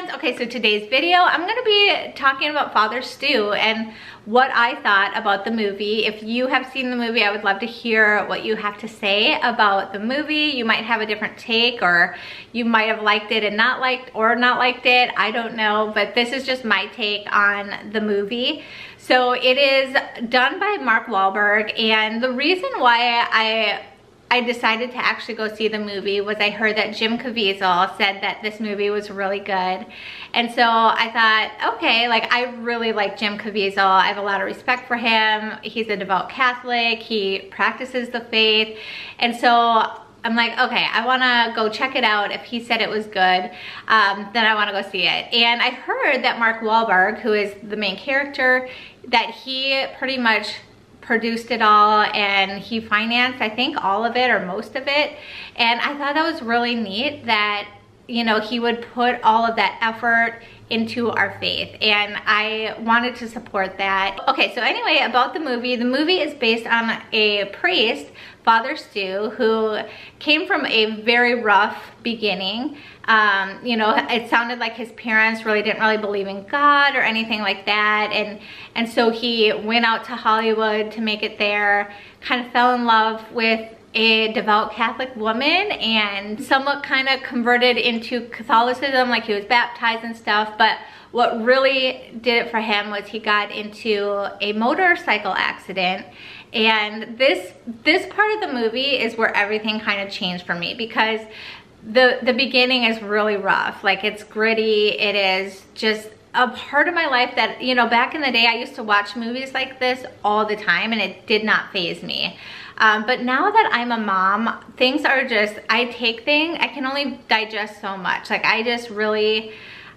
friends. Okay, so today's video, I'm gonna be talking about Fr Stu and what I thought about the movie. If you have seen the movie, I would love to hear what you have to say about the movie. You might have a different take, or you might have liked it and not liked it. I don't know, but this is just my take on the movie. So it is done by Mark Wahlberg, and the reason why I decided to actually go see the movie was I heard that Jim Caviezel said that this movie was really good. And so I thought, okay, like I really like Jim Caviezel. I have a lot of respect for him. He's a devout Catholic. He practices the faith. And so I'm like, okay, I wanna go check it out. If he said it was good, then I wanna go see it. And I heard that Mark Wahlberg, who is the main character, that he pretty much produced it all and he financed, I think, all of it or most of it. And I thought that was really neat that, you know, he would put all of that effort into our faith, and I wanted to support that. Okay, so anyway, about the movie is based on a priest, Fr Stu, who came from a very rough beginning. You know, it sounded like his parents really didn't really believe in God or anything like that, and so he went out to Hollywood to make it there, kind of fell in love with a devout Catholic woman and somewhat kind of converted into Catholicism, like he was baptized and stuff. But what really did it for him was he got into a motorcycle accident, and this part of the movie is where everything kind of changed for me, because the beginning is really rough. Like, it's gritty. It is just a part of my life that, you know, back in the day I used to watch movies like this all the time and it did not faze me. But now that I'm a mom, things are just, I can only digest so much. Like, I just really,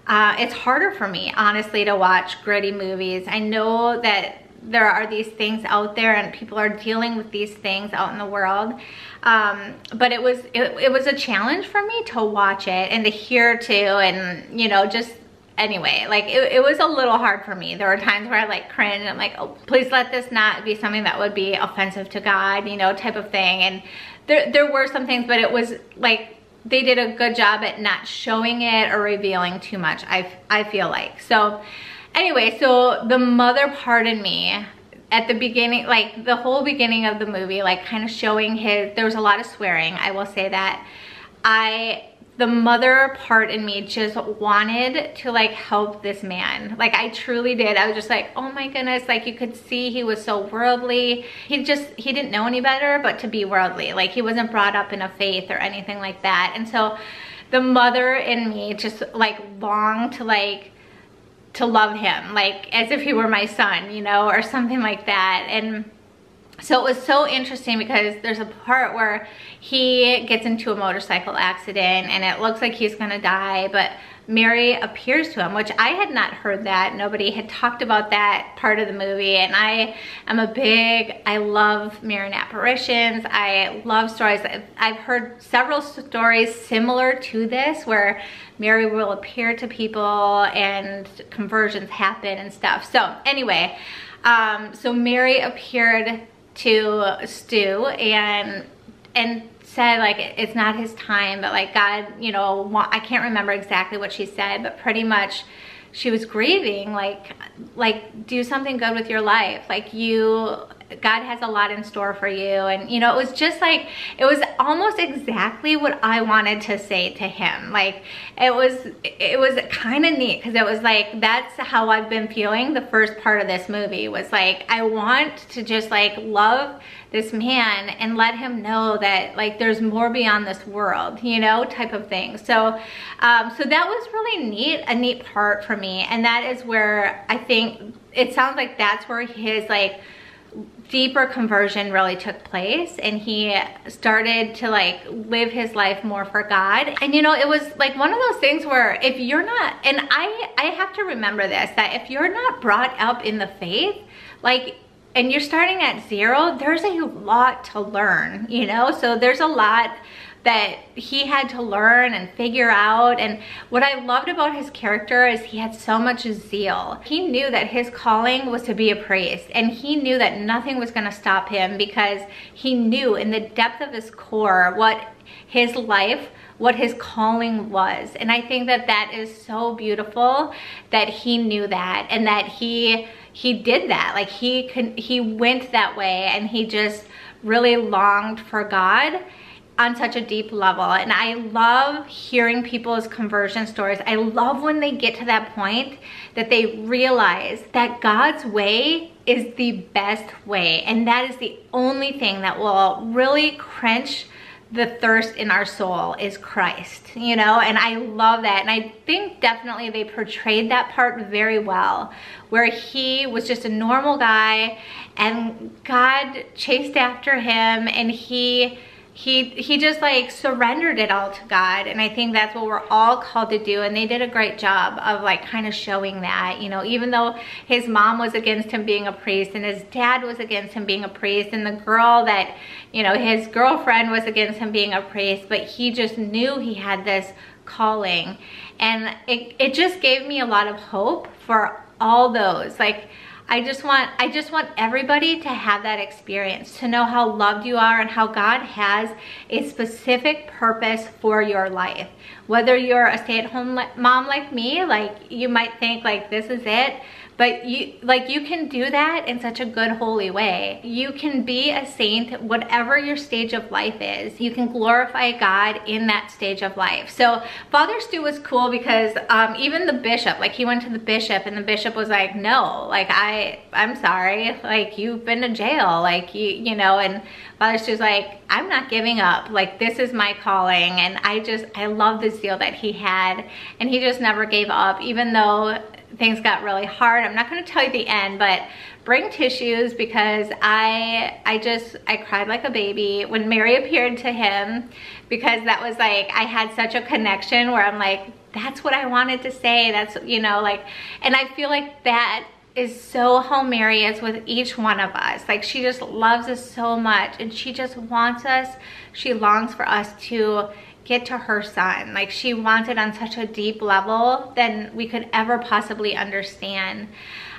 it's harder for me, honestly, to watch gritty movies. I know that there are these things out there and people are dealing with these things out in the world. But it was a challenge for me to watch it and to hear too, and, you know, just, anyway, like it was a little hard for me. There were times where I like cringed and I'm like, oh, please let this not be something that would be offensive to God, you know, type of thing. And there were some things, but it was like they did a good job at not showing it or revealing too much, I feel like. So anyway, so the mother part in me at the beginning, like the whole beginning of the movie, like kind of showing there was a lot of swearing, I will say that. The mother part in me just wanted to like help this man. Like, I truly did. I was just like, oh my goodness, like you could see he was so worldly. He didn't know any better but to be worldly. Like, he wasn't brought up in a faith or anything like that. And so the mother in me just like longed to love him, like as if he were my son, you know, or something like that. And so it was so interesting because there's a part where he gets into a motorcycle accident and it looks like he's gonna die, but Mary appears to him, which I had not heard that. Nobody had talked about that part of the movie, and I love Marian apparitions. I love stories. I've heard several stories similar to this where Mary will appear to people and conversions happen and stuff. So anyway, so Mary appeared to Stu and said like it's not his time, but like God, you know, I can't remember exactly what she said, but pretty much she was grieving, like do something good with your life, like God has a lot in store for you. And you know, it was just like, it was almost exactly what I wanted to say to him. Like, it was kind of neat, because it was like, that's how I've been feeling the first part of this movie, was like, I want to just like love this man and let him know that like there's more beyond this world, you know, type of thing. So so that was really neat, a neat part for me. And that is where I think it sounds like that's where his like deeper conversion really took place, and he started to like live his life more for God. And you know, it was like one of those things where if you're not, and I have to remember this, that if you're not brought up in the faith, like, and you're starting at zero, there's a lot to learn, you know? So there's a lot that he had to learn and figure out. And what I loved about his character is he had so much zeal. He knew that his calling was to be a priest, and he knew that nothing was gonna stop him, because he knew in the depth of his core what his life what his calling was. And I think that that is so beautiful that he knew that, and that he did that. Like he went that way, and he just really longed for God on such a deep level. And I love hearing people's conversion stories. I love when they get to that point that they realize that God's way is the best way, and that is the only thing that will really quench the thirst in our soul is Christ, you know. And I love that, and I think definitely they portrayed that part very well, where he was just a normal guy and God chased after him, and he just like surrendered it all to God. And I think that's what we're all called to do, and they did a great job of like kind of showing that, you know, even though his mom was against him being a priest, and his dad was against him being a priest, and the girl that, you know, his girlfriend was against him being a priest, but he just knew he had this calling. And it just gave me a lot of hope for all those. Like, I just want everybody to have that experience, to know how loved you are and how God has a specific purpose for your life. Whether you're a stay-at-home mom like me, like you might think like this is it, but you can do that in such a good, holy way. You can be a saint, whatever your stage of life is. You can glorify God in that stage of life. So Father Stu was cool because even the bishop, like he went to the bishop, and the bishop was like, no, like I'm sorry, like you've been to jail, like you know, and Father Stu's like, I'm not giving up, like this is my calling. And I love the zeal that he had, and he just never gave up, even though things got really hard. I'm not going to tell you the end, but bring tissues, because I cried like a baby when Mary appeared to him, because that was like, I had such a connection where I'm like, that's what I wanted to say. That's, you know, like, and I feel like that is so how Mary is with each one of us. Like, she just loves us so much, and she just wants us, she longs for us to get to her son. Like, she wants it on such a deep level than we could ever possibly understand.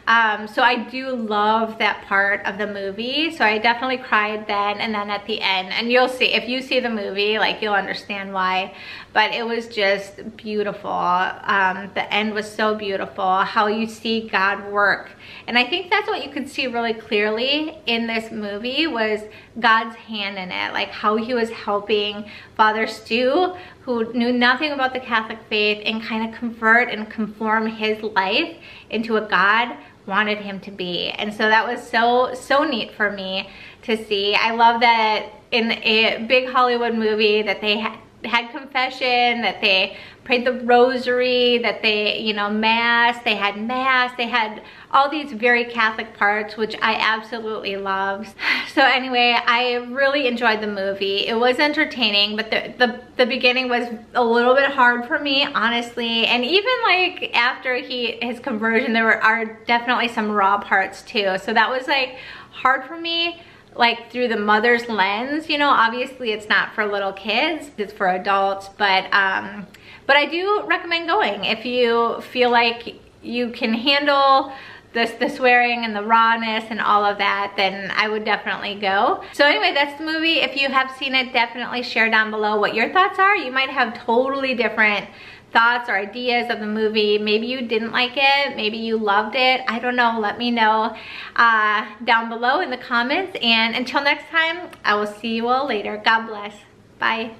So I do love that part of the movie. So I definitely cried then and then at the end. And you'll see, if you see the movie, like you'll understand why. But it was just beautiful. The end was so beautiful, how you see God work. And I think that's what you could see really clearly in this movie, was God's hand in it. Like how he was helping Father Stu, who knew nothing about the Catholic faith, and kind of convert and conform his life into what God wanted him to be. And so that was so neat for me to see. I love that in a big Hollywood movie that they had confession, that they prayed the rosary, that they, you know, mass, they had all these very Catholic parts, which I absolutely loved. So anyway, I really enjoyed the movie. It was entertaining, but the beginning was a little bit hard for me, honestly. And even like after his conversion, there are definitely some raw parts too. So that was like hard for me, like through the mother's lens. You know, obviously it's not for little kids, it's for adults, but I do recommend going if you feel like you can handle the swearing and the rawness and all of that. Then I would definitely go. So anyway, that's the movie. If you have seen it, definitely share down below what your thoughts are. You might have totally different thoughts or ideas of the movie. Maybe you didn't like it, maybe you loved it. I don't know. Let me know down below in the comments. And until next time, I will see you all later. God bless. Bye.